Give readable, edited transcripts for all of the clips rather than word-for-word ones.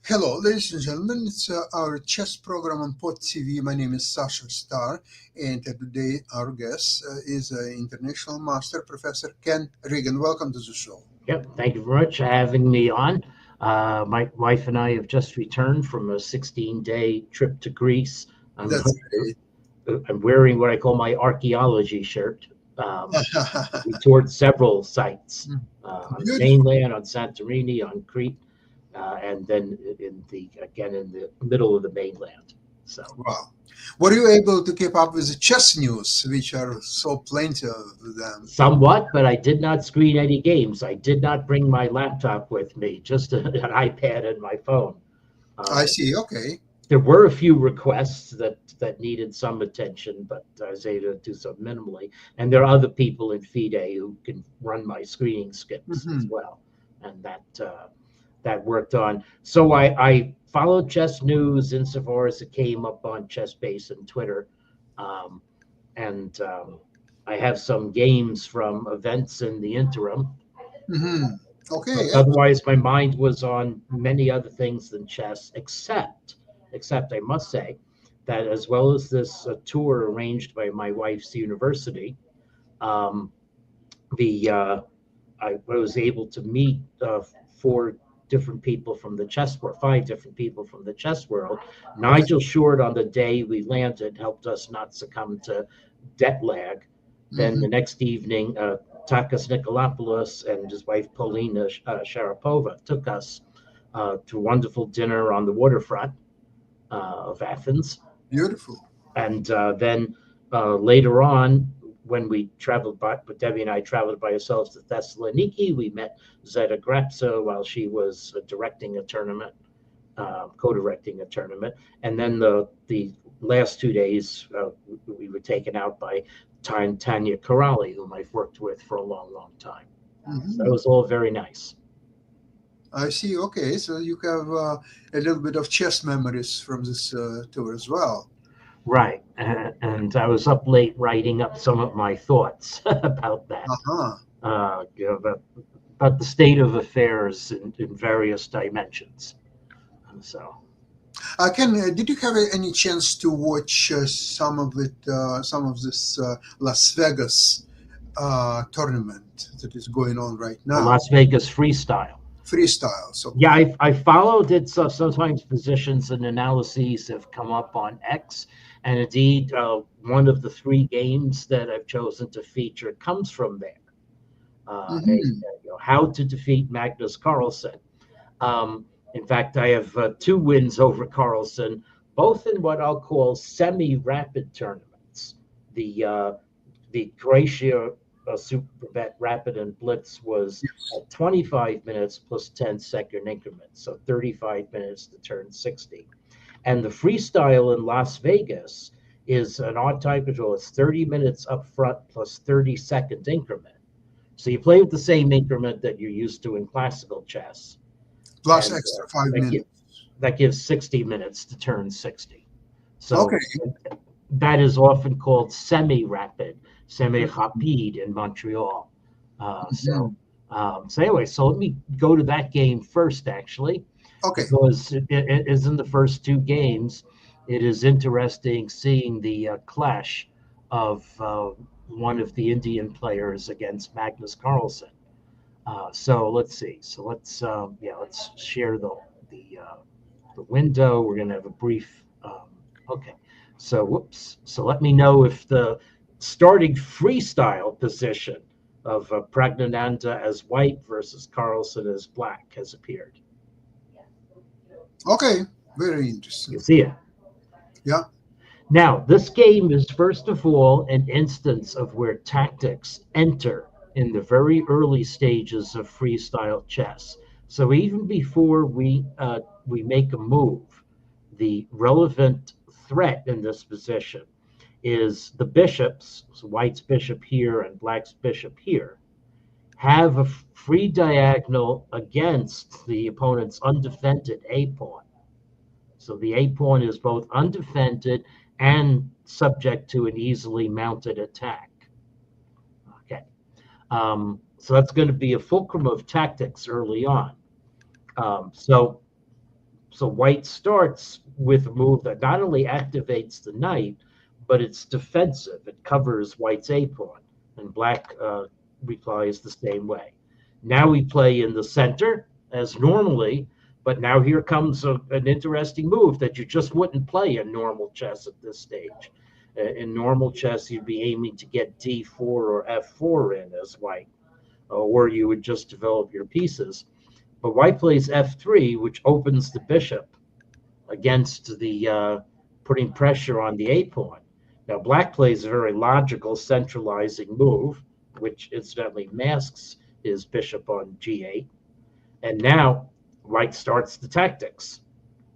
Hello, ladies and gentlemen. It's our chess program on Pod TV. My name is Sasha Starr, and today our guest is International Master Professor Ken Regan. Welcome to the show. Yep, thank you very much for having me on. My wife and I have just returned from a 16-day trip to Greece. I'm, That's great. I'm wearing what I call my archaeology shirt. We toured several sites on the Beautiful. mainland, on Santorini, on Crete, and then in the middle of the mainland. So Wow. Were you able to keep up with the chess news, which are so plenty of them? somewhat, but I did not screen any games. I did not bring my laptop with me, just an iPad and my phone. I Uh, see. Okay. there were a few requests that needed some attention, but I was able to do so minimally. And there are other people in FIDE who can run my screening skips as Hmm. well, and that worked on. So I followed chess news insofar as it came up on ChessBase and Twitter, um, and I have some games from events in the interim. Hmm. Okay. But otherwise, my mind was on many other things than chess, except I must say that as well as this tour arranged by my wife's university, um, the I was able to meet four different people from the chess world, five different people from the chess world. Okay. Nigel Short, on the day we landed, helped us not succumb to jet lag. Then Hmm. the next evening, Takis Nikolopoulos and his wife Polina Sharapova took us to a wonderful dinner on the waterfront of Athens. Beautiful. And then later on, when we traveled by, but Debbie and I traveled by ourselves to Thessaloniki, we met Zeta Grapsa while she was directing a tournament, co-directing a tournament. And then the last 2 days, we were taken out by Tanya Corrali, whom I've worked with for a long, long time. So that Hmm. was all very nice. I see. Okay. So you have a little bit of chess memories from this tour as well. Right. And I was up late writing up some of my thoughts about that. Uh-huh. About the state of affairs in various dimensions. So, Ken, did you have any chance to watch some of this Las Vegas tournament that is going on right the now? Las Vegas freestyle. Freestyles, Yeah, okay. I followed it. So sometimes positions and analyses have come up on X. And indeed, one of the three games that I've chosen to feature comes from there. Hmm. How to defeat Magnus Carlsen. In fact, I have two wins over Carlsen, both in what I'll call semi-rapid tournaments. The uh, the Croatia Super Rapid and Blitz was Yes. at 25 minutes plus 10-second increments, so 35 minutes to turn 60. And the freestyle in Las Vegas is an odd time control. It's 30 minutes up front plus 30-second increment. So you play with the same increment that you're used to in classical chess, Plus and extra five that, minutes. that gives 60 minutes to turn 60. Okay. So that is often called semi-rapid, semi-rapide in Montreal. Uh, Hmm. so, so anyway, so let me go to that game first, actually, Okay. because it is in the first two games. It is interesting seeing the clash of one of the Indian players against Magnus Carlsen. So let's see. So let's share the window. We're going to have a brief. Okay. So whoops. So let me know if the starting freestyle position of Pragnananda as white versus Carlsen as black has appeared. Okay. Very You interesting. see it. Yeah. Now, this game is first of all an instance of where tactics enter in the very early stages of freestyle chess. So even before we make a move, the relevant threat in this position is the bishops, so white's bishop here and black's bishop here, have a free diagonal against the opponent's undefended a pawn. So the A pawn is both undefended and subject to an easily mounted attack. Okay. So that's going to be a fulcrum of tactics early on. Um, so So white starts with a move that not only activates the knight, but it's defensive. It covers white's a pawn, and black replies the same way. Now we play in the center as normally, but now here comes an interesting move that you just wouldn't play in normal chess at this stage. In normal chess, you'd be aiming to get d4 or f4 in as white, or you would just develop your pieces. But white plays f3, which opens the bishop against the putting pressure on the a pawn. Now, black plays a very logical centralizing move, which incidentally masks his bishop on g8. And now white starts the tactics.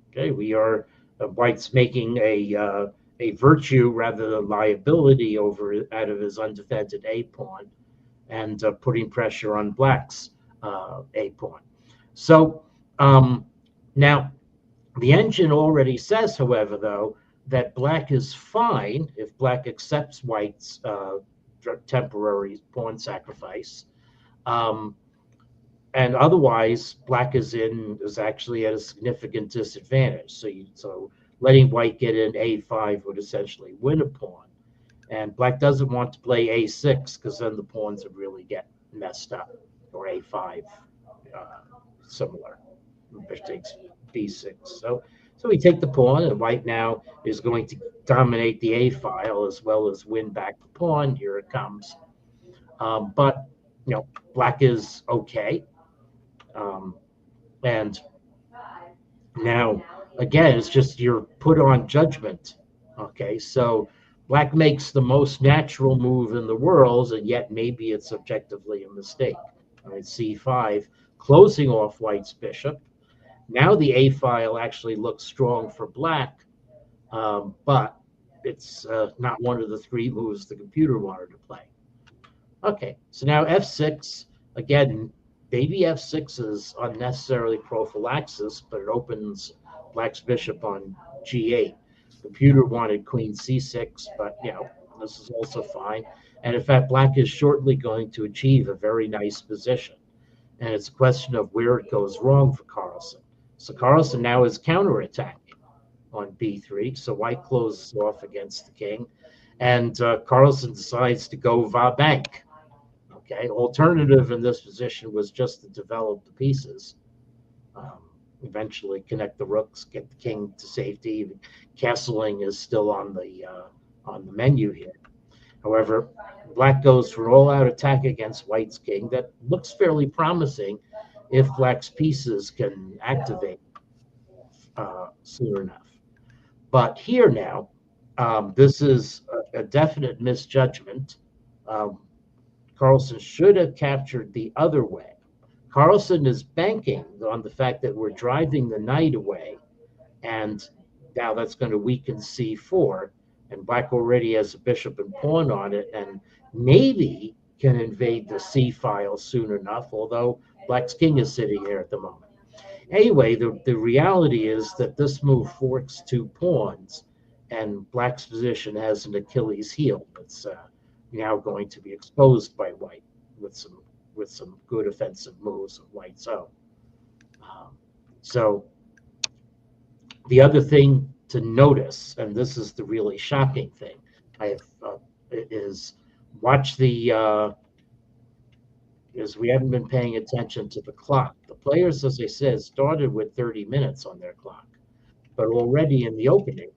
Okay, we are white's making a virtue rather than liability out of his undefended a pawn, and putting pressure on black's a pawn. So now the engine already says, however, though, that black is fine if black accepts white's temporary pawn sacrifice. And otherwise, black is actually at a significant disadvantage. So letting white get in a5 would essentially win a pawn. And black doesn't want to play a6 because then the pawns would really get messed up, or a5, similar. Bishop takes b6. So we take the pawn, and white now is going to dominate the a file as well as win back the pawn. Here it comes. But black is okay. And now, again, it's just you're put on judgment. Okay, so black makes the most natural move in the world, and yet maybe it's objectively a mistake. All right, c5, closing off white's bishop. Now the a file actually looks strong for black, but it's not one of the three moves the computer wanted to play. Okay, so now f6, again, maybe f6 is unnecessarily prophylaxis, but it opens black's bishop on g8. Computer wanted queen c6, but this is also fine. And in fact, black is shortly going to achieve a very nice position. And it's a question of where it goes wrong for Carlsen. So Carlsen now is counterattacking on b3. So white closes off against the king. And Carlsen decides to go va-bank. Okay, alternative in this position was just to develop the pieces. Eventually connect the rooks, get the king to safety. Castling is still on the menu here. However, black goes for an all-out attack against white's king that looks fairly promising if black's pieces can activate soon enough. But here now, this is a definite misjudgment. Carlsen should have captured the other way. Carlsen is banking on the fact that we're driving the knight away, and now that's going to weaken c4, and black already has a bishop and pawn on it, and maybe can invade the c file soon enough, although black's king is sitting here at the moment. Anyway, the reality is that this move forks two pawns, and black's position has an Achilles heel. It's now going to be exposed by white with some good offensive moves of white's own. So the other thing to notice, and this is the really shocking thing, is watch is we haven't been paying attention to the clock. The players, as I said, started with 30 minutes on their clock, but already in the opening,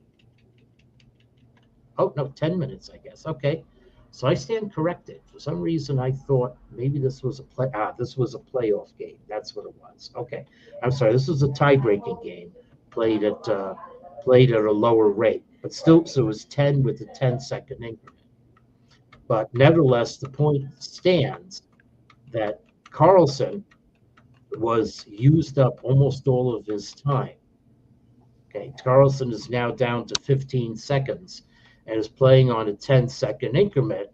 10 minutes, I guess. Okay. So I stand corrected. For some reason, I thought maybe this was a playoff game. That's what it was. Okay, I'm sorry. This was a tie-breaking game, played at a lower rate, but still, so it was 10 with a 10-second increment. But nevertheless, the point stands that Carlsen was used up almost all of his time. Okay, Carlsen is now down to 15 seconds. And is playing on a 10-second increment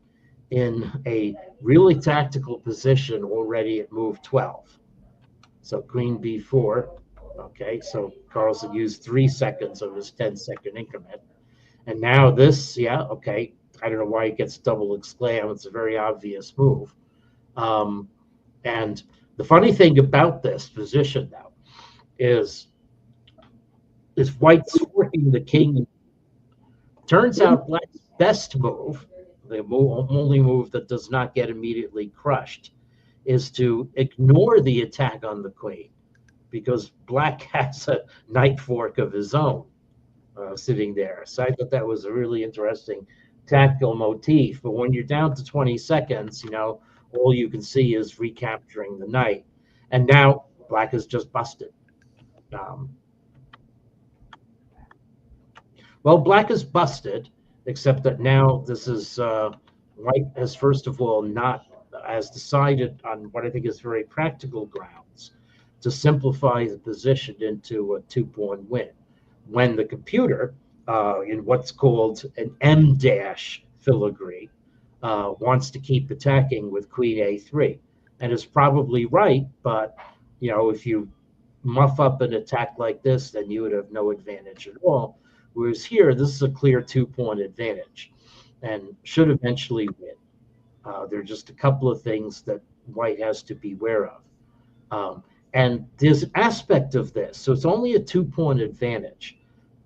in a really tactical position already at move 12. So queen b4. Okay, so Carlsen used 3 seconds of his 10-second increment. And now this, I don't know why it gets double exclam. It's a very obvious move. And the funny thing about this position now is is white's forking the king. Turns out black's best move, the only move that does not get immediately crushed, is to ignore the attack on the queen, because black has a knight fork of his own sitting there. So I thought that was a really interesting tactical motif. But when you're down to 20 seconds, all you can see is recapturing the knight. And now black is just busted. Well, black is busted, except that now this is white has, first of all, not has decided on what I think is very practical grounds to simplify the position into a two-pawn win. When the computer, in what's called an M-dash filigree, wants to keep attacking with queen a3, and is probably right, but if you muff up an attack like this, then you would have no advantage at all. Whereas here, this is a clear two-pawn advantage and should eventually win. There are just a couple of things that white has to be aware of. And there's an aspect of this. So it's only a two-pawn advantage,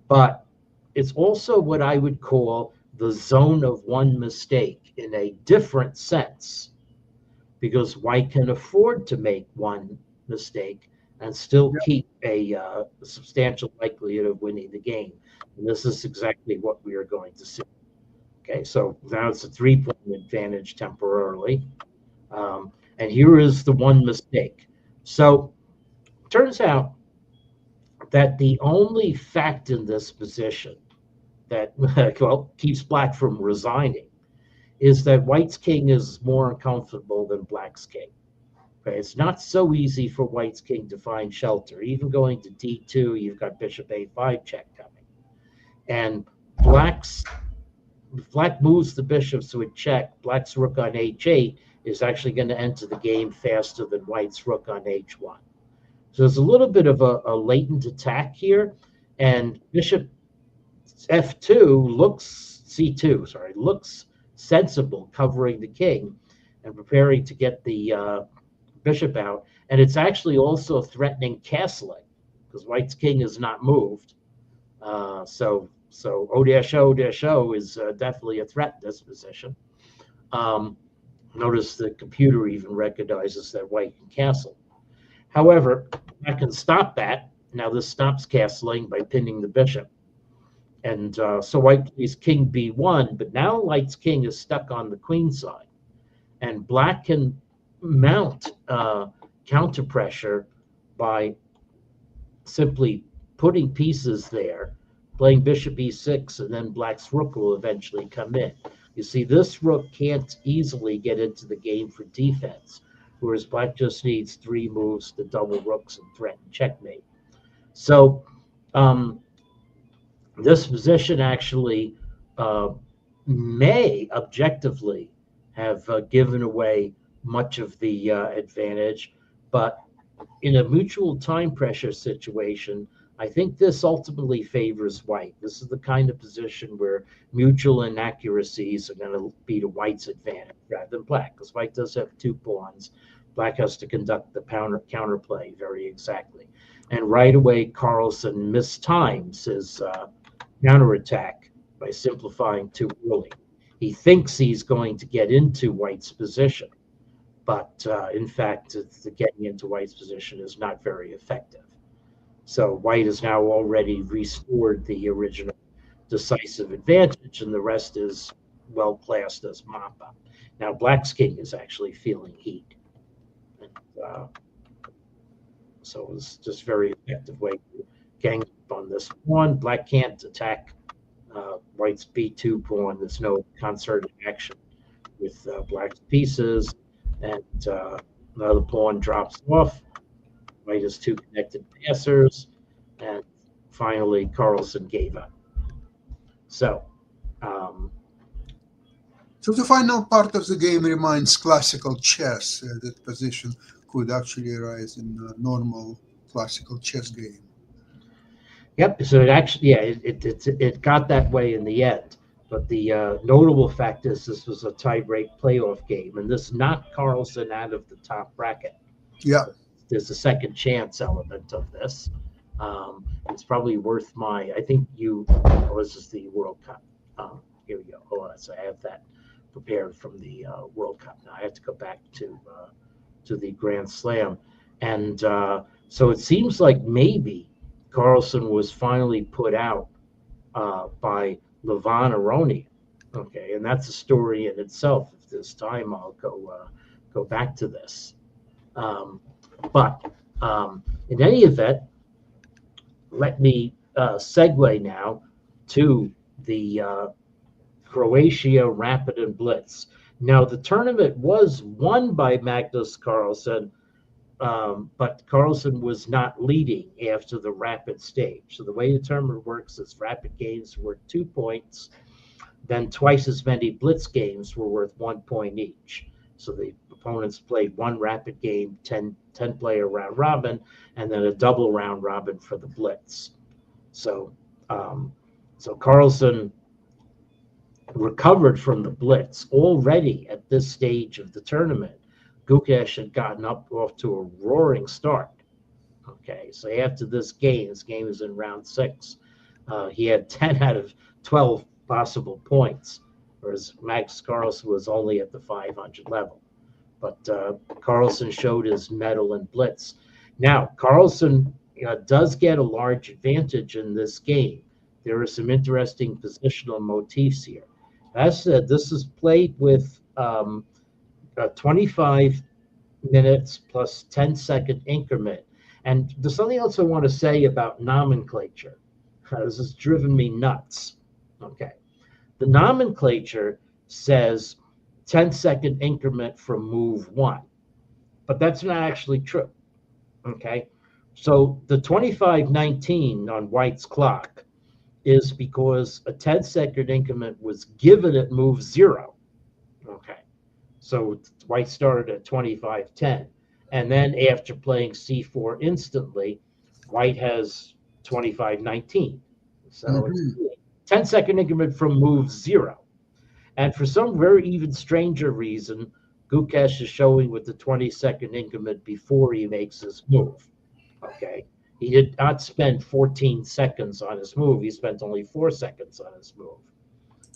but it's also what I would call the zone of one mistake in a different sense, because white can afford to make one mistake and still keep a substantial likelihood of winning the game. And this is exactly what we are going to see. Okay, so now it's a three-point advantage temporarily. And here is the one mistake. So it turns out that the only fact in this position that keeps black from resigning is that white's king is more uncomfortable than black's king. Okay, it's not so easy for white's king to find shelter. Even going to d2, you've got bishop a5 check coming. And if black moves the bishops to a check, black's rook on h8 is actually going to enter the game faster than white's rook on h1. So there's a little bit of a latent attack here, and bishop f2 looks sensible, covering the king and preparing to get the bishop out. And it's actually also threatening castling, because white's king is not moved. So O-O-O is definitely a threat in this position. Notice the computer even recognizes that white can castle. However, I can stop that. Now this stops castling by pinning the bishop. And so white plays king b1, but now white's king is stuck on the queen side. And black can mount counter pressure by simply putting pieces there, playing bishop e6, and then black's rook will eventually come in. You see, this rook can't easily get into the game for defense, whereas black just needs 3 moves to double rooks and threaten checkmate. So this position actually may objectively have given away much of the advantage, but in a mutual time pressure situation, I think this ultimately favors white. This is the kind of position where mutual inaccuracies are going to be to white's advantage rather than black, because white does have 2 pawns. Black has to conduct the counterplay very exactly. And right away, Carlsen mistimes his counterattack by simplifying too early. He thinks he's going to get into white's position, but in fact, the getting into white's position is not very effective. So white has now already restored the original decisive advantage, and the rest is well classed as mop-up. Now black's king is actually feeling heat. And, so it's just a very effective way to gang up on this pawn. Black can't attack white's b2 pawn. There's no concerted action with black's pieces, and another pawn drops off. White has 2 connected passers, and finally Carlsen gave up. So the final part of the game reminds classical chess. That position could actually arise in a normal classical chess game. Yep. So it actually, it got that way in the end. But the notable fact is this was a tie-break playoff game, and this knocked Carlsen out of the top bracket. Yeah. There's a second chance element of this. It's probably worth I think oh, this is the World Cup. Here we go. Oh, so I have that prepared from the World Cup. Now I have to go back to the Grand Slam. And so it seems like maybe Carlsen was finally put out by Levon Aroni. Okay, and that's a story in itself. If there's time, I'll go back to this. Um, but in any event, let me segue now to the Croatia Rapid and Blitz. Now, the tournament was won by Magnus Carlsen, but Carlsen was not leading after the rapid stage. So the way the tournament works is rapid games were 2 points, then twice as many blitz games were worth 1 point each. So the opponents played one rapid game, 10-player round robin, and then a double round robin for the blitz. So, so Carlsen recovered from the blitz already at this stage of the tournament. Gukesh had gotten off to a roaring start. Okay, so after this game is in round 6, he had 10 out of 12 possible points, whereas Max Carlsen was only at the 500 level. But Carlsen showed his mettle in blitz. Now, Carlsen does get a large advantage in this game. There are some interesting positional motifs here. As said, this is played with 25 minutes plus 10-second increment. And there's something else I want to say about nomenclature. This has driven me nuts. Okay. The nomenclature says 10-second increment from move 1, but that's not actually true. Okay. So the 25:19 on White's clock is because a 10-second increment was given at move 0. Okay. So White started at 25:10. And then after playing C4 instantly, White has 25:19. So it's 10-second increment from move 0. And for some very even stranger reason, Gukesh is showing with the 20-second increment before he makes his move. Okay. He did not spend 14 seconds on his move. He spent only 4 seconds on his move.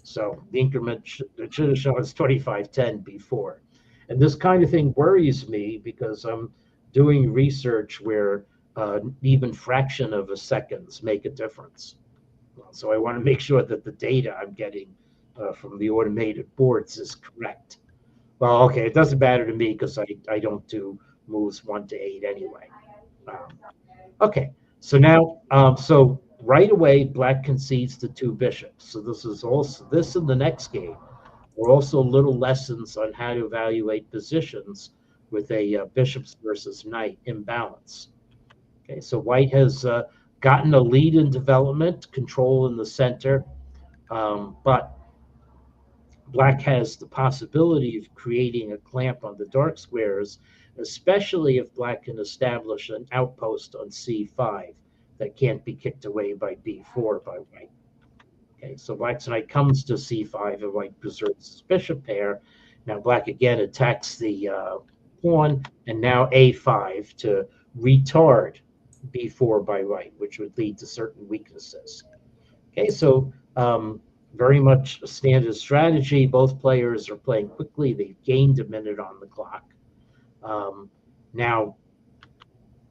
So the increment should have shown us 25:10 before. And this kind of thing worries me because I'm doing research where even fraction of a seconds make a difference. So I want to make sure that the data I'm getting from the automated boards is correct. Well, okay, it doesn't matter to me because I don't do moves 1 to 8 anyway. Okay, so now, so right away, Black concedes the 2 bishops. So this is also, this in the next game are also little lessons on how to evaluate positions with a bishops versus knight imbalance. Okay, so White has gotten a lead in development, control in the center, but Black has the possibility of creating a clamp on the dark squares, especially if Black can establish an outpost on C5 that can't be kicked away by B4 by White. Okay, so Black's knight comes to C5 and White preserves his bishop pair. Now Black again attacks the pawn, and now A5 to retard B4 by White, which would lead to certain weaknesses. Okay, so very much a standard strategy. Both players are playing quickly. They've gained a minute on the clock. Now,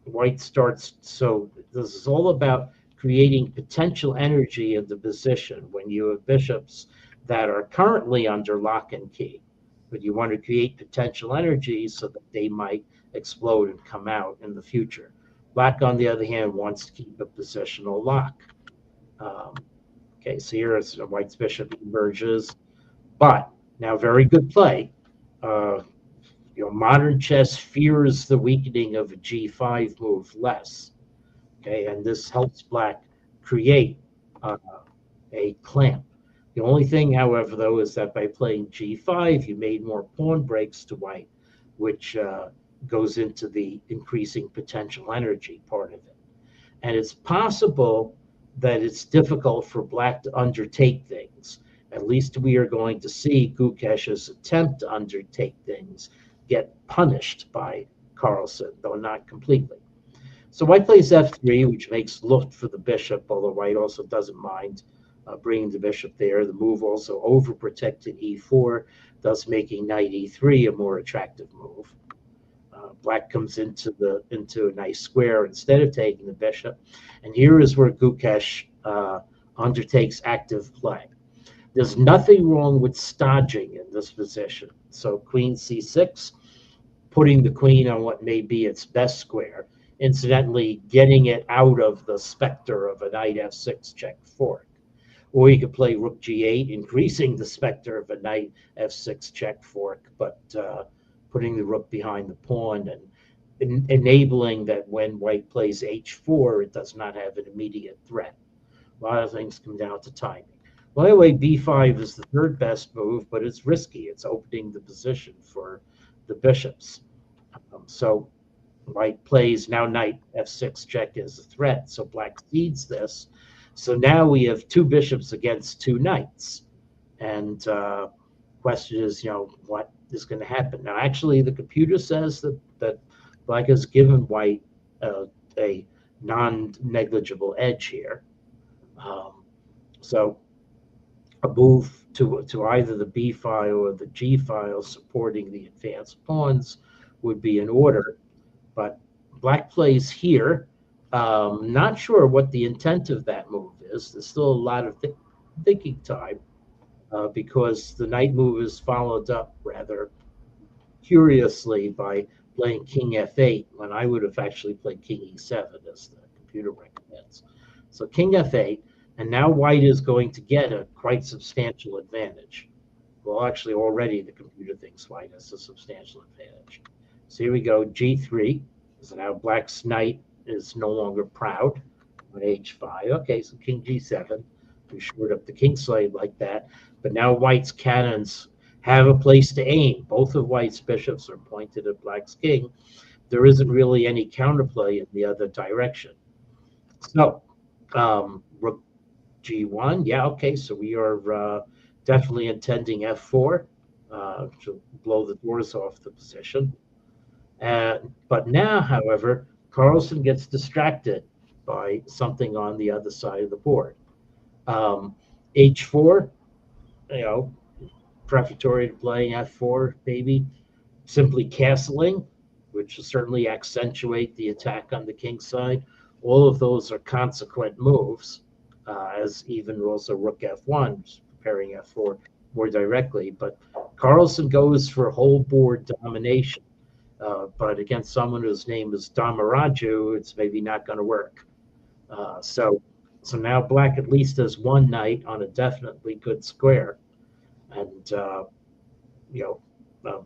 White starts, so this is all about creating potential energy in the position when you have bishops that are currently under lock and key, but you want to create potential energy so that they might explode and come out in the future. Black, on the other hand, wants to keep a positional lock. Okay, so here is White's bishop emerges, but now very good play. Modern chess fears the weakening of a G5 move less. Okay, and this helps Black create a clamp. The only thing, however, though, is that by playing G5, you made more pawn breaks to White, which goes into the increasing potential energy part of it. And it's possible that it's difficult for Black to undertake things. At least we are going to see Gukesh's attempt to undertake things get punished by Carlsen, though not completely. So white plays f3, which makes look for the bishop, although white also doesn't mind bringing the bishop there. The move also overprotected e4, thus making knight e3 a more attractive move. Black comes into a nice square instead of taking the bishop, and here is where Gukesh undertakes active play. There's nothing wrong with stodging in this position. So queen c6, putting the queen on what may be its best square, incidentally getting it out of the specter of a knight f6 check fork. Or you could play rook g8, increasing the specter of a knight f6 check fork, but putting the rook behind the pawn and enabling that when white plays h4, it does not have an immediate threat. A lot of things come down to timing. By the way, b5 is the third best move, but it's risky. It's opening the position for the bishops. So white plays now knight f6 check is a threat, so black cedes this. So now we have two bishops against two knights, and question is, what is going to happen now? Actually, the computer says that black has given white a non-negligible edge here. So a move to either the b file or the g file supporting the advanced pawns would be in order, but black plays here. Not sure what the intent of that move is. There's still a lot of thinking time because the knight move is followed up rather curiously by playing king f8 when I would have actually played king e7 as the computer recommends. So king f8, and now white is going to get a quite substantial advantage. Well, actually, already the computer thinks white has a substantial advantage. So here we go, g3. So now black's knight is no longer proud on h5. Okay, so king g7. We shored up the king slave like that. But now white's cannons have a place to aim. Both of white's bishops are pointed at black's king. There isn't really any counterplay in the other direction. So rook g1. Yeah, okay, so we are definitely intending f4 to blow the doors off the position. But now, however, Carlsen gets distracted by something on the other side of the board. H4, prefatory to playing f4, maybe. Simply castling, which will certainly accentuate the attack on the king side. All of those are consequent moves, as even also rook f1, preparing f4 more directly. But Carlsen goes for whole board domination. But against someone whose name is Damaraju, it's maybe not going to work. So now black at least has one knight on a definitely good square, and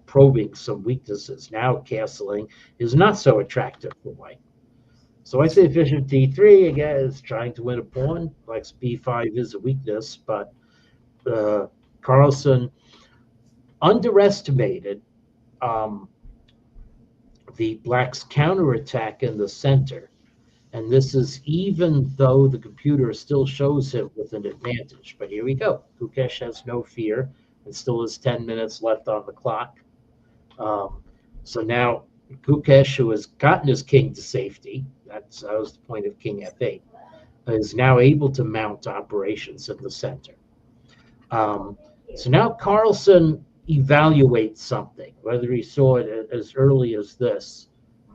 probing some weaknesses. Now castling is not so attractive for white. So I say bishop d3 again is trying to win a pawn. Black's b5 is a weakness, but Carlsen underestimated the black's counterattack in the center. And this is even though the computer still shows him with an advantage. But here we go. Gukesh has no fear and still has 10 minutes left on the clock. So now Gukesh, who has gotten his king to safety, that was the point of king f8, is now able to mount operations in the center. So now Carlsen evaluates something. Whether he saw it as early as this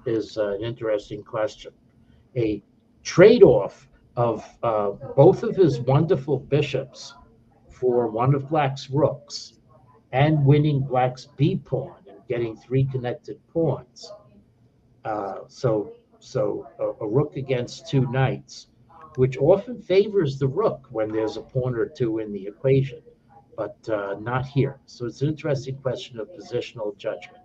is an interesting question. A trade-off of both of his wonderful bishops for one of black's rooks and winning black's b pawn and getting three connected pawns. So a rook against two knights, which often favors the rook when there's a pawn or two in the equation, but not here. So it's an interesting question of positional judgment.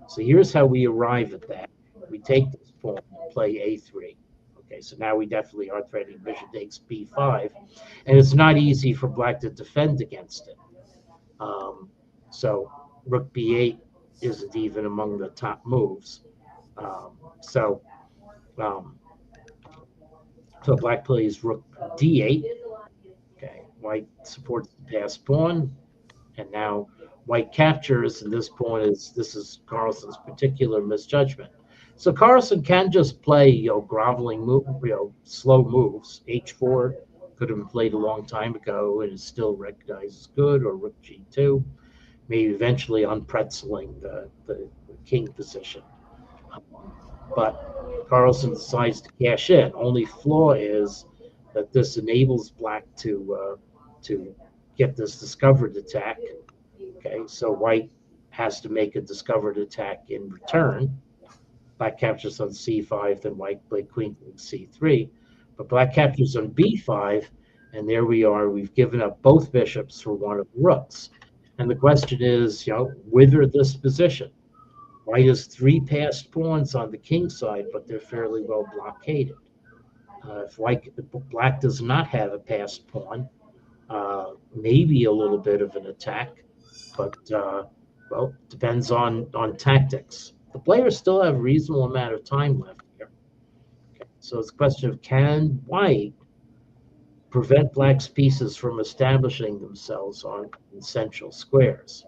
So here's how we arrive at that. We take this pawn and play a3. Okay, so now we definitely are threatening bishop takes b5, and it's not easy for black to defend against it. So rook b8 isn't even among the top moves. So black plays rook d8. Okay, white supports the passed pawn, and now white captures, and this is Carlsen's particular misjudgment. So Carlsen can just play, groveling move, slow moves. H4 could have been played a long time ago and is still recognized as good, or Rook G2, maybe eventually unpretzeling the king position. But Carlsen decides to cash in. Only flaw is that this enables Black to get this discovered attack. Okay, so White has to make a discovered attack in return. Black captures on c5, then White played queen c3. But Black captures on b5, and there we are. We've given up both bishops for one of the rooks. And the question is, wither this position. White has 3 passed pawns on the king side, but they're fairly well blockaded. If Black does not have a passed pawn, maybe a little bit of an attack, but well, depends on tactics. The players still have a reasonable amount of time left here. Okay. So it's a question of, can White prevent Black's pieces from establishing themselves on central squares?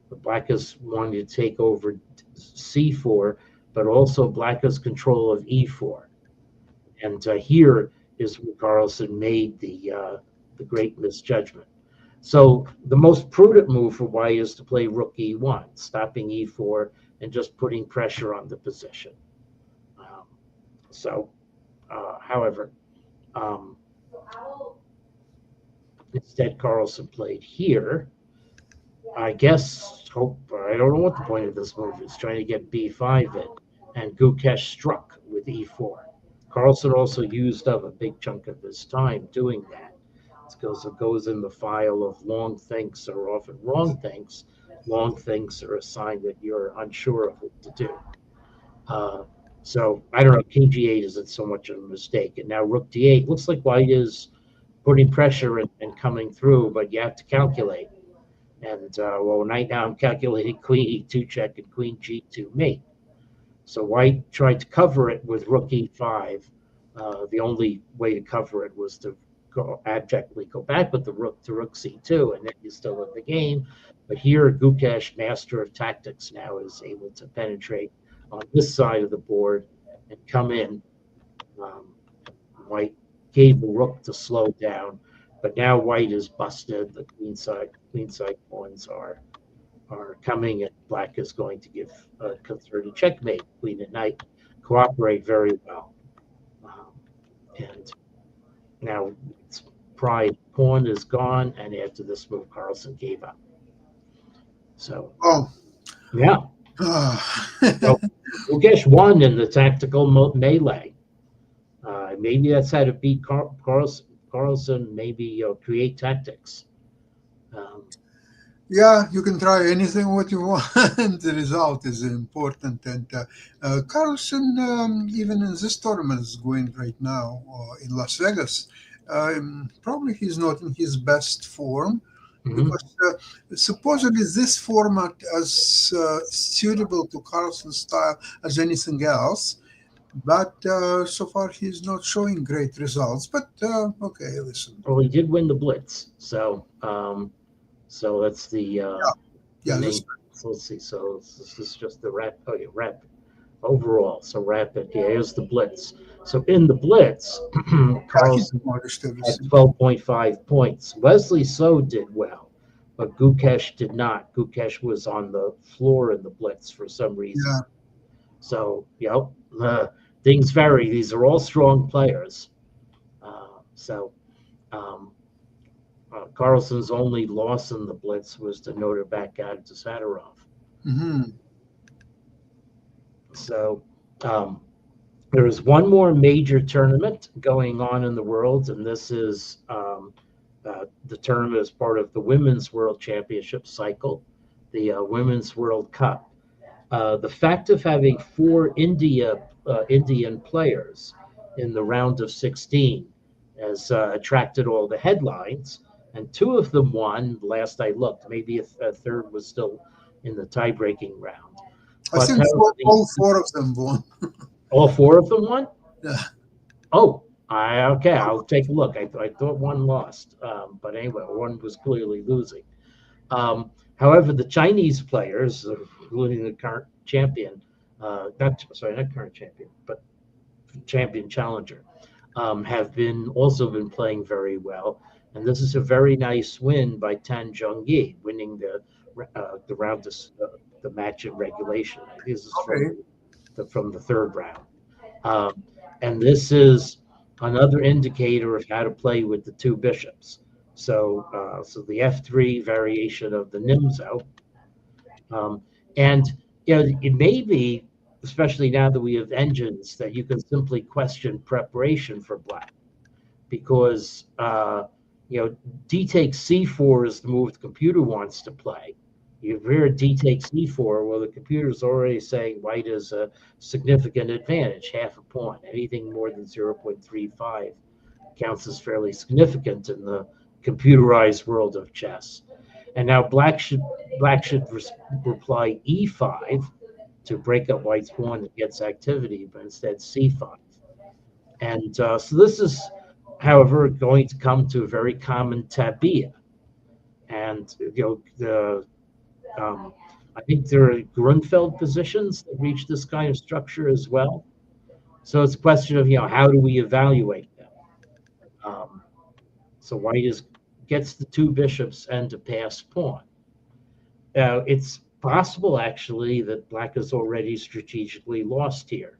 The Black is wanting to take over c4, but also Black has control of e4. And here is where Carlsen made the great misjudgment. So the most prudent move for White is to play Rook e1, stopping e4 and just putting pressure on the position. However, instead Carlsen played here. I don't know what the point of this move is, trying to get b5 in, and Gukesh struck with e4. Carlsen also used up a big chunk of his time doing that. Because it goes in the file of long thinks are often wrong thinks. Long thinks are a sign that you're unsure of what to do. So I don't know, king g8 isn't so much of a mistake. And now rook d8 looks like White is putting pressure and coming through, but you have to calculate. And right now I'm calculating queen e2 check and queen g2 mate. So White tried to cover it with rook e5. The only way to cover it was to abjectly go back with the rook to rook c2, and then you're still in the game. But here, Gukesh, master of tactics, now is able to penetrate on this side of the board and come in. White gave the rook to slow down, but now White is busted. The queenside pawns are coming, and Black is going to give a concerted checkmate. Queen and knight cooperate very well, and now its pride pawn is gone, and after this move, Carlsen gave up. So, yeah. So Gukesh won in the tactical melee. Maybe that's how to beat Carlsen. Maybe create tactics. Yeah, you can try anything what you want. The result is important. And Carlsen, even in this tournament, is going right now in Las Vegas. Probably he's not in his best form, because supposedly this format is suitable to Carlsen's style as anything else. But so far he's not showing great results. But okay, listen. Well, he did win the Blitz, so that's the so let's see. So this is just the rapid overall. So rapid. Yeah, here's the Blitz. So in the Blitz, Carlsen had 12.5 points. Wesley So did well, but Gukesh did not. Gukesh was on the floor in the Blitz for some reason. Yeah. So things vary. These are all strong players. Carlsen's only loss in the Blitz was to Notre Bakag to Sadarov. So there is one more major tournament going on in the world, and this is the tournament is part of the Women's World Championship cycle, the Women's World Cup. The fact of having 4 Indian players in the round of 16 has attracted all the headlines, and 2 of them won. Last I looked, maybe a third was still in the tie-breaking round. I think all 4 of them won. All 4 of them won? Yeah. Oh, okay. I'll take a look. I thought one lost, but anyway, one was clearly losing. However, the Chinese players, including the current champion, not current champion, but champion challenger, have been also been playing very well. And this is a very nice win by Tan Zhongyi, winning the round, the match in regulation. This is Okay. from the third round. Um, and this is another indicator of how to play with the two bishops. So the F3 variation of the Nimzo, and it may be, especially now that we have engines, that you can simply question preparation for black, because D takes C4 is the move the computer wants to play. You hear D takes E4, well, the computer's already saying white is a significant advantage, half a pawn. Anything more than 0.35 counts as fairly significant in the computerized world of chess. And now black should reply E5 to break up white's pawn that gets activity, but instead C5. And so this is, however, going to come to a very common tabia. And I think there are Grunfeld positions that reach this kind of structure as well. So it's a question of how do we evaluate them? So white gets the two bishops and a passed pawn. It's possible actually that black is already strategically lost here,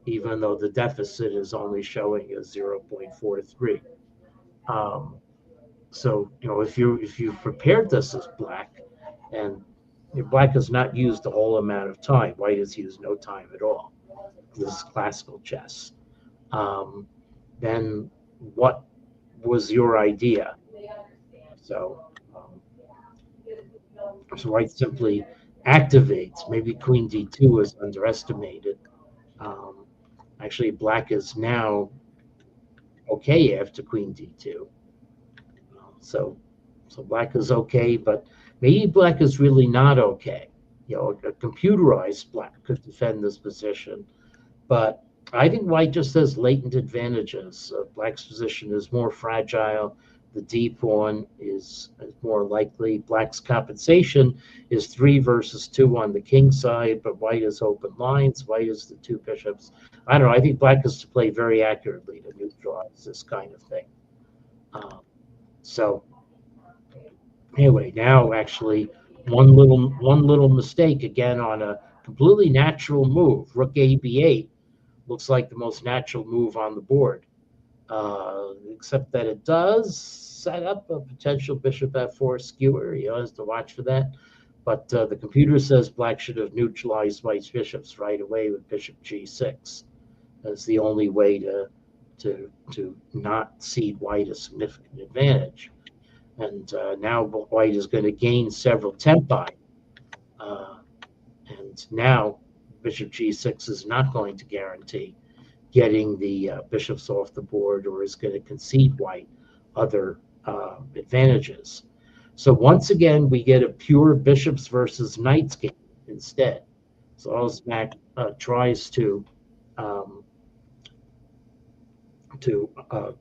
even though the deficit is only showing as 0.43. So if you've prepared this as black, and black has not used the whole amount of time, white has used no time at all. This is classical chess. Then what was your idea? So white simply activates. Maybe queen d2 is underestimated. Actually, black is now okay after queen d2. So black is okay, but maybe black is really not okay. A computerized black could defend this position, but I think white just has latent advantages. Black's position is more fragile. The D pawn is more likely. Black's compensation is 3 versus 2 on the king side, but white has open lines. White is the two bishops. I don't know. I think black has to play very accurately to neutralize this kind of thing. So anyway, now actually one little mistake again on a completely natural move. Rook A B8 looks like the most natural move on the board, except that it does set up a potential bishop f4 skewer. He has to watch for that. But the computer says black should have neutralized white's bishops right away with bishop g6. That's the only way to not cede white a significant advantage. And now white is going to gain several tempi. And now bishop g6 is not going to guarantee getting the bishops off the board, or is going to concede white other advantages. So once again, we get a pure bishops versus knights game instead. So Osmak tries to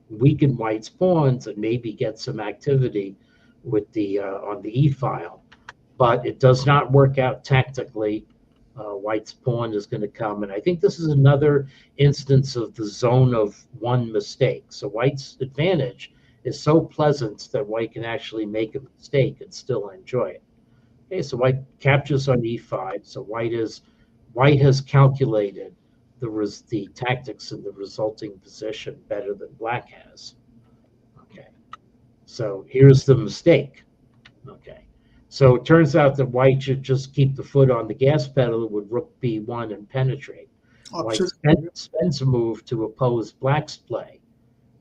weaken white's pawns and maybe get some activity with the on the e file, but it does not work out tactically. White's pawn is going to come, and I think this is another instance of the zone of one mistake. So white's advantage is so pleasant that white can actually make a mistake and still enjoy it. Okay, so white captures on e5. So white has calculated the tactics in the resulting position better than black has. Okay, so here's the mistake. Okay, so it turns out that white should just keep the foot on the gas pedal with rook b1 and penetrate. White spends a move to oppose black's play,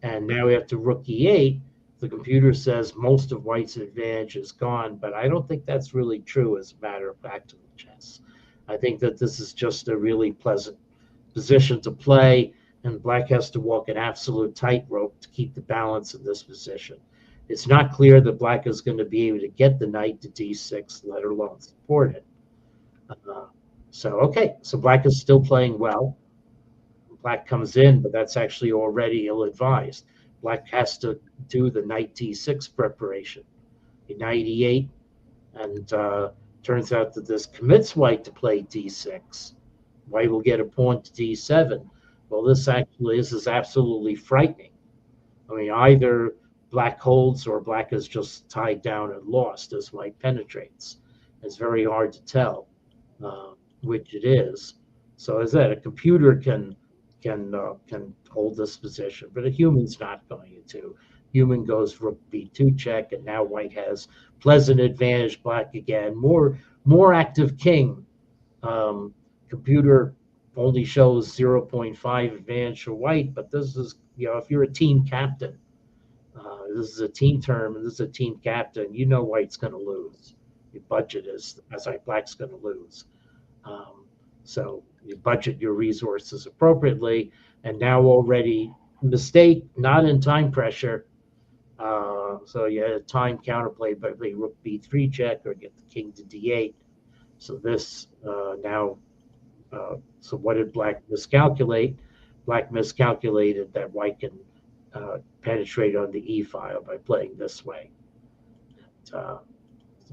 and now after rook e8, the computer says most of white's advantage is gone, but I don't think that's really true as a matter of practical chess. I think that this is just a really pleasant position to play, and black has to walk an absolute tightrope to keep the balance in this position. It's not clear that black is going to be able to get the knight to d6, let alone support it. So black is still playing well. Black comes in, but that's actually already ill-advised. Black has to do the knight d6 preparation. Knight e8, and turns out that this commits white to play d6. white will get a pawn to d7. Well, this is absolutely frightening. I mean, either black holds or black is just tied down and lost as white penetrates. It's very hard to tell which it is. So as that, a computer can hold this position, but a human's not going to. Human goes rook b2 check, and now white has pleasant advantage. Black again, more active king. Computer only shows 0.5 advantage for white, but this is, if you're a team captain, this is a team term, and this is a team captain, white's going to lose. Your budget is, as like black's going to lose. So you budget your resources appropriately, and now already mistake, not in time pressure. So you had a time counterplay by play rook b3 check or get the king to d8. So this now, so what did black miscalculate? Black miscalculated that white can penetrate on the e file by playing this way. So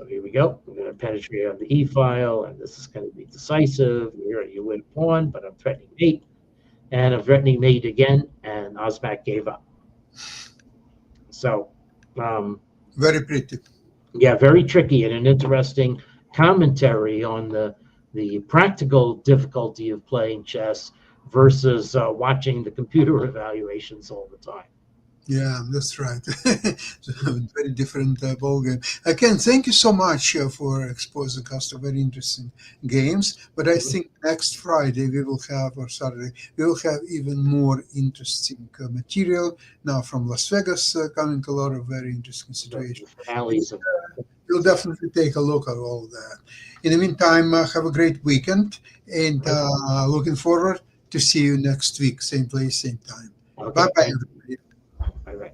here we go. I'm going to penetrate on the e file, and this is going to be decisive. Here you win a pawn, but I'm threatening mate, and I'm threatening mate again, and Osmak gave up. So, very pretty. Yeah, very tricky, and an interesting commentary on the practical difficulty of playing chess versus watching the computer evaluations all the time. Yeah, that's right. Very different ballgame. Ken, thank you so much for exposing us to very interesting games. But I think next Friday or Saturday, we will have even more interesting material. Now from Las Vegas, coming a lot of very interesting situations. We'll definitely take a look at all of that. In the meantime, have a great weekend, and looking forward to see you next week, same place, same time. Okay. Bye-bye, everybody. All right.